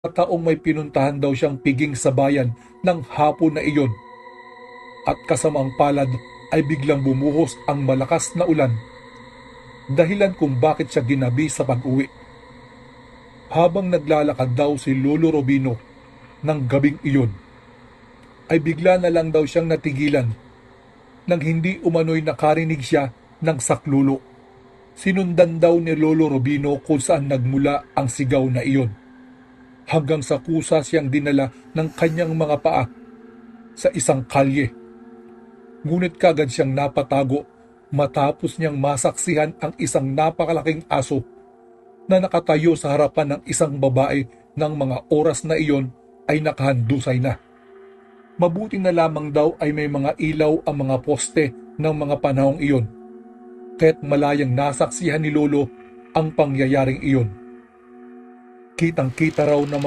taong may pinuntahan daw siyang piging sa bayan ng hapon na iyon at kasamang palad ay biglang bumuhos ang malakas na ulan, dahilan kung bakit siya ginabi sa pag-uwi. Habang naglalakad daw si Lolo Robino ng gabing iyon, ay bigla na lang daw siyang natigilan nang hindi umano'y nakarinig siya ng saklulo. Sinundan daw ni Lolo Robino kung saan nagmula ang sigaw na iyon, hanggang sa kusa siyang dinala ng kanyang mga paa sa isang kalye. Ngunit kagad siyang napatago matapos niyang masaksihan ang isang napakalaking aso na nakatayo sa harapan ng isang babae ng mga oras na iyon ay nakahandusay na. Mabuti na lamang daw ay may mga ilaw ang mga poste ng mga panahong iyon, kaya't malayang nasaksihan ni Lolo ang pangyayaring iyon. Kitang-kita raw ng